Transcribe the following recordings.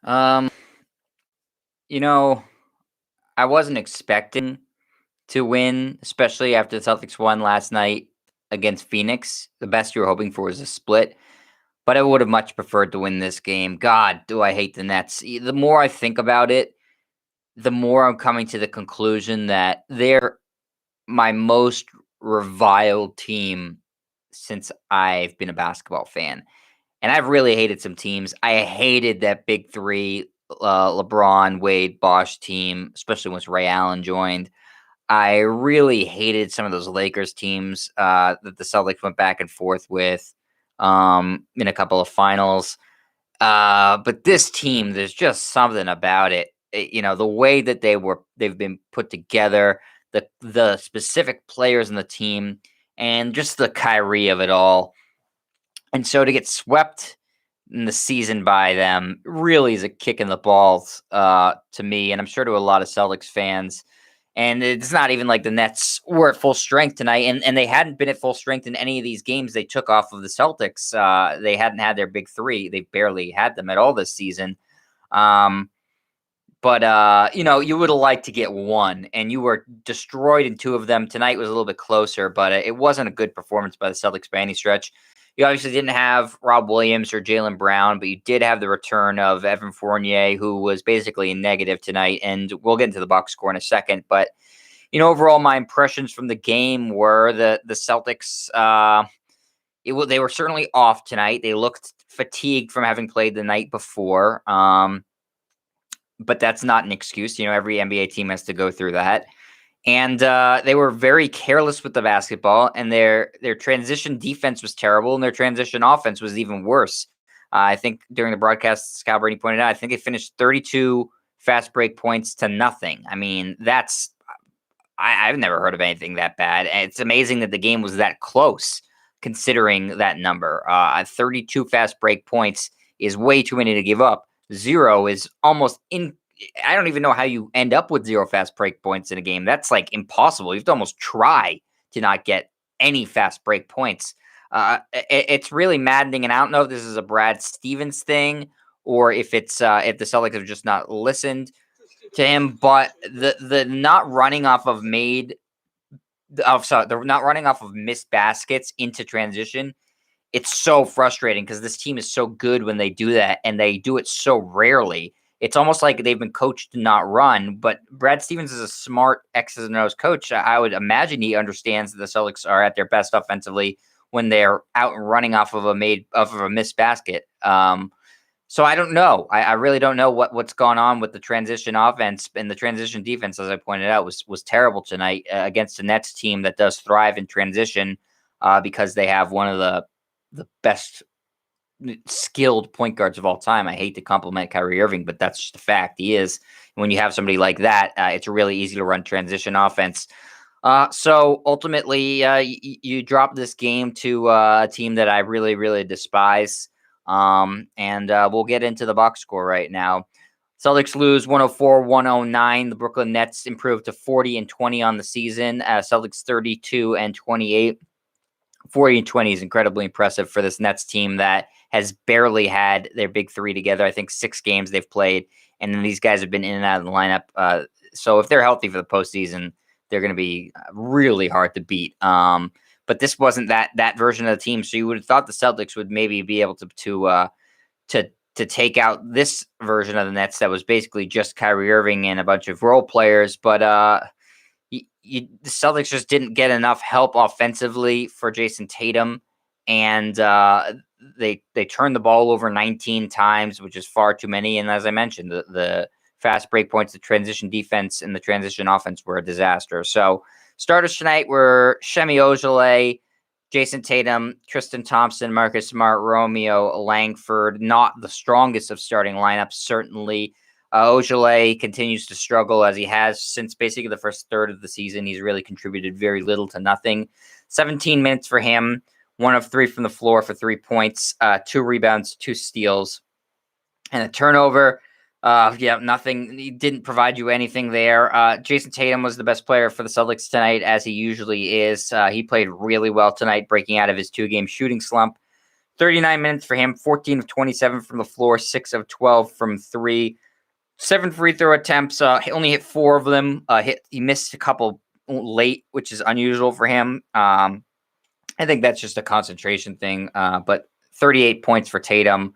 Um, you know, I wasn't expecting to win, especially after the Celtics won last night against Phoenix. The best you were hoping for was a split, but I would have much preferred to win this game. God, do I hate the Nets. The more I think about it, the more I'm coming to the conclusion that they're my most reviled team since I've been a basketball fan. And I've really hated some teams. I hated that big three, LeBron, Wade, Bosh team, especially once Ray Allen joined. I really hated some of those Lakers teams that the Celtics went back and forth with in a couple of finals. But this team, there's just something about it. The way that they've been put together, the specific players in the team, and just the Kyrie of it all. And so to get swept in the season by them really is a kick in the balls to me, and I'm sure to a lot of Celtics fans. And it's not even like the Nets were at full strength tonight, and they hadn't been at full strength in any of these games they took off of the Celtics. They hadn't had their big three; they barely had them at all this season. Um, but you would have liked to get one, and you were destroyed in two of them. Tonight was a little bit closer, but it wasn't a good performance by the Celtics by any stretch. You obviously didn't have Rob Williams or Jaylen Brown, but you did have the return of Evan Fournier, who was basically a negative tonight. And we'll get into the box score in a second. But overall, my impressions from the game were the Celtics. They were certainly off tonight. They looked fatigued from having played the night before. But that's not an excuse. Every NBA team has to go through that. And they were very careless with the basketball, and their transition defense was terrible, and their transition offense was even worse. I think during the broadcast, Scott Brady pointed out, I think they finished 32 fast break points to nothing. I mean, I've never heard of anything that bad. And it's amazing that the game was that close, considering that number. 32 fast break points is way too many to give up. Zero is almost I don't even know how you end up with zero fast break points in a game. That's like impossible. You have to almost try to not get any fast break points. It's really maddening, and I don't know if this is a Brad Stevens thing or if if the Celtics have just not listened to him. But the not running off of the not running off of missed baskets into transition. It's so frustrating because this team is so good when they do that, and they do it so rarely. It's almost like they've been coached to not run, but Brad Stevens is a smart X's and O's coach. I would imagine he understands that the Celtics are at their best offensively when they're out and running off of a missed basket. So I don't know. I really don't know what's going on with the transition offense, and the transition defense, as I pointed out, was terrible tonight against the Nets team that does thrive in transition because they have one of the best skilled point guards of all time. I hate to compliment Kyrie Irving, but that's just a fact. He is. When you have somebody like that, it's really easy to run transition offense. So ultimately, you drop this game to a team that I really, really despise. And we'll get into the box score right now. Celtics lose 104-109. The Brooklyn Nets improved to 40-20 on the season. Celtics 32-28. 40-20 is incredibly impressive for this Nets team that has barely had their big three together. I think 6 games they've played, and then these guys have been in and out of the lineup. So if they're healthy for the postseason, they're going to be really hard to beat. But this wasn't that version of the team. So you would have thought the Celtics would maybe be able to take out this version of the Nets that was basically just Kyrie Irving and a bunch of role players. But the Celtics just didn't get enough help offensively for Jason Tatum, and they turned the ball over 19 times, which is far too many. And as I mentioned, the fast break points, the transition defense, and the transition offense were a disaster. So starters tonight were Shemi Ojeleye, Jason Tatum, Tristan Thompson, Marcus Smart, Romeo Langford. Not the strongest of starting lineups, certainly. Ojeleye continues to struggle as he has since basically the first third of the season. He's really contributed very little to nothing. 17 minutes for him, 1 of 3 from the floor for 3 points, 2 rebounds, 2 steals, and a turnover. Nothing. He didn't provide you anything there. Jason Tatum was the best player for the Celtics tonight, as he usually is. He played really well tonight, breaking out of his 2-game shooting slump. 39 minutes for him, 14 of 27 from the floor, 6 of 12 from three, 7 free throw attempts. He only hit 4 of them. He missed a couple late, which is unusual for him. I think that's just a concentration thing. But 38 points for Tatum,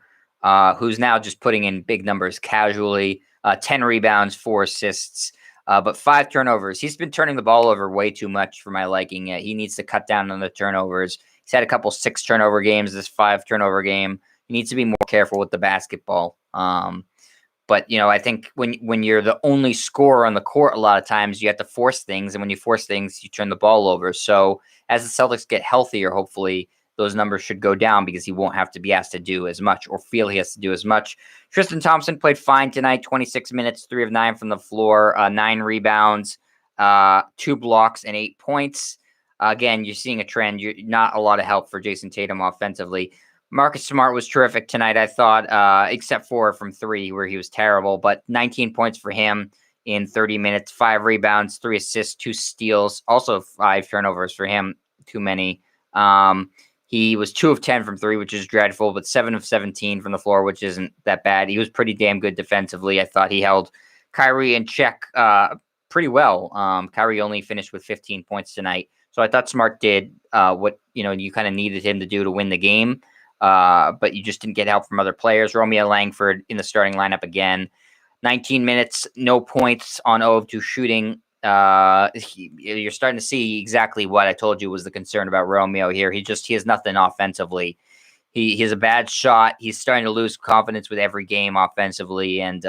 who's now just putting in big numbers casually. 10 rebounds, 4 assists, but 5 turnovers. He's been turning the ball over way too much for my liking. He needs to cut down on the turnovers. He's had a couple 6 turnover games, this 5 turnover game. He needs to be more careful with the basketball. But I think when you're the only scorer on the court, a lot of times you have to force things, and when you force things, you turn the ball over. So as the Celtics get healthier, hopefully those numbers should go down because he won't have to be asked to do as much or feel he has to do as much. Tristan Thompson played fine tonight, 26 minutes, 3 of 9 from the floor, 9 rebounds, 2 blocks, and 8 points. Again, you're seeing a trend. You're not a lot of help for Jason Tatum offensively. Marcus Smart was terrific tonight, I thought, except for from 3 where he was terrible, but 19 points for him in 30 minutes, 5 rebounds, 3 assists, 2 steals, also 5 turnovers for him, too many. He was 2 of 10 from 3, which is dreadful, but 7 of 17 from the floor, which isn't that bad. He was pretty damn good defensively. I thought he held Kyrie in check pretty well. Kyrie only finished with 15 points tonight. So I thought Smart did what you kind of needed him to do to win the game, but you just didn't get help from other players. Romeo Langford in the starting lineup again. 19 minutes, no points on 0 of 2 shooting. You're starting to see exactly what I told you was the concern about Romeo here. He has nothing offensively. He has a bad shot. He's starting to lose confidence with every game offensively, and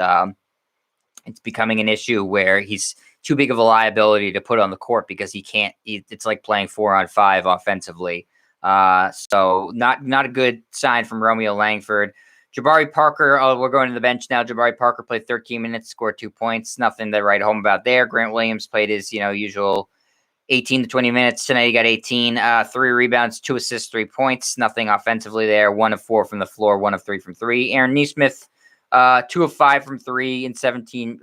it's becoming an issue where he's too big of a liability to put on the court because he can't. It's like playing 4-on-5 offensively. So not a good sign from Romeo Langford. Jabari Parker, we're going to the bench now. Jabari Parker played 13 minutes, scored 2 points. Nothing to write home about there. Grant Williams played his usual 18 to 20 minutes. Tonight he got 18, 3 rebounds, 2 assists, 3 points. Nothing offensively there. 1 of 4 from the floor, 1 of 3 from 3. Aaron Nesmith, 2 of 5 from 3 in 17.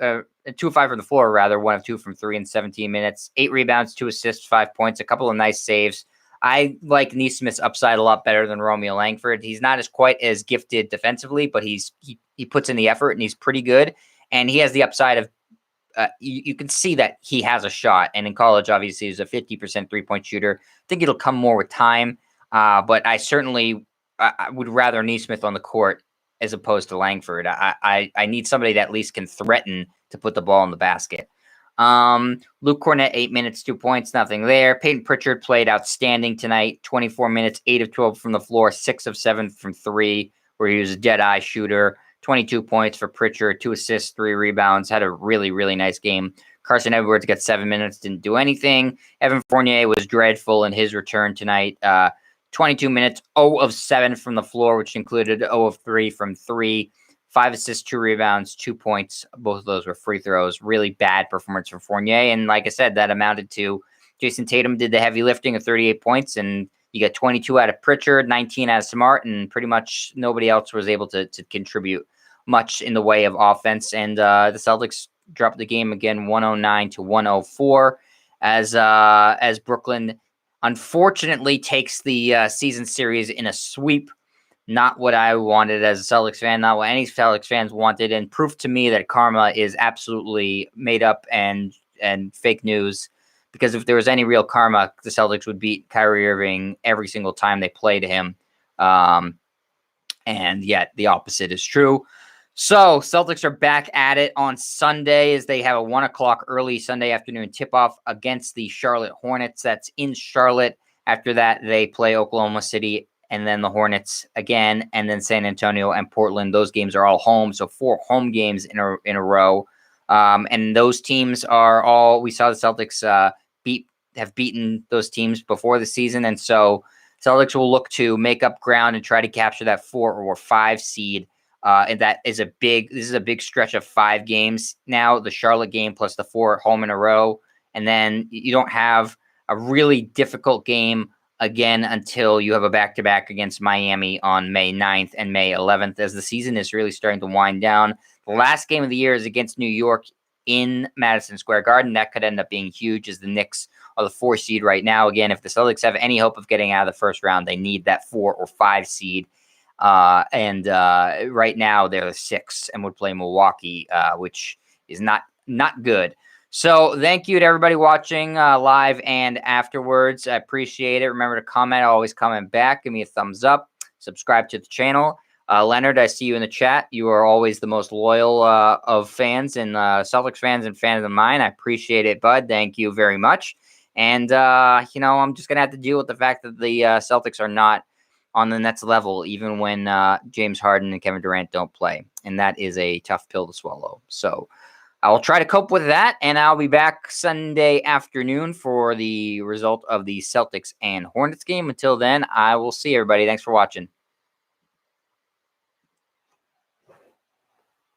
2 of 5 from the floor, rather. 1 of 2 from 3 in 17 minutes. 8 rebounds, 2 assists, 5 points. A couple of nice saves. I like Nesmith's upside a lot better than Romeo Langford. He's not quite as gifted defensively, but he puts in the effort and he's pretty good. And he has the upside of you can see that he has a shot. And in college, obviously, he's a 50% 3-point shooter. I think it'll come more with time. But I certainly I would rather Nesmith on the court as opposed to Langford. I need somebody that at least can threaten to put the ball in the basket. Luke Cornett, 8 minutes, 2 points, nothing there. Peyton Pritchard played outstanding tonight, 24 minutes, 8 of 12 from the floor, 6 of 7 from 3, where he was a dead-eye shooter. 22 points for Pritchard, 2 assists, 3 rebounds, had a really, really nice game. Carson Edwards got 7 minutes, didn't do anything. Evan Fournier was dreadful in his return tonight. 22 minutes, 0 of 7 from the floor, which included 0 of 3 from 3. 5 assists, 2 rebounds, 2 points. Both of those were free throws. Really bad performance for Fournier. And like I said, that amounted to Jason Tatum did the heavy lifting of 38 points, and you got 22 out of Pritchard, 19 out of Smart, and pretty much nobody else was able to contribute much in the way of offense. And the Celtics dropped the game again, 109 to 104, as Brooklyn unfortunately takes the season series in a sweep. Not what I wanted as a Celtics fan, not what any Celtics fans wanted, and proof to me that karma is absolutely made up and fake news. Because if there was any real karma, the Celtics would beat Kyrie Irving every single time they played him. And yet the opposite is true. So Celtics are back at it on Sunday as they have a 1 o'clock early Sunday afternoon tip-off against the Charlotte Hornets. That's in Charlotte. After that, they play Oklahoma City and then the Hornets again, and then San Antonio and Portland. Those games are all home, so 4 home games in a row. And those teams are all, we saw the Celtics have beaten those teams before the season, and so Celtics will look to make up ground and try to capture that 4 or 5 seed. And this is a big stretch of 5 games now, the Charlotte game plus the 4 home in a row. And then you don't have a really difficult game again until you have a back-to-back against Miami on May 9th and May 11th, as the season is really starting to wind down. The last game of the year is against New York in Madison Square Garden. That could end up being huge, as the Knicks are the 4 seed right now. Again, if the Celtics have any hope of getting out of the first round, they need that 4 or 5 seed And right now they're 6 and would play Milwaukee, which is not good. So thank you to everybody watching live and afterwards. I appreciate it. Remember to comment. I always comment back. Give me a thumbs up. Subscribe to the channel. Leonard, I see you in the chat. You are always the most loyal of fans and Celtics fans and fans of mine. I appreciate it, bud. Thank you very much. And, I'm just going to have to deal with the fact that the Celtics are not on the Nets level, even when James Harden and Kevin Durant don't play. And that is a tough pill to swallow. So I will try to cope with that. And I'll be back Sunday afternoon for the result of the Celtics and Hornets game. Until then, I will see everybody. Thanks for watching.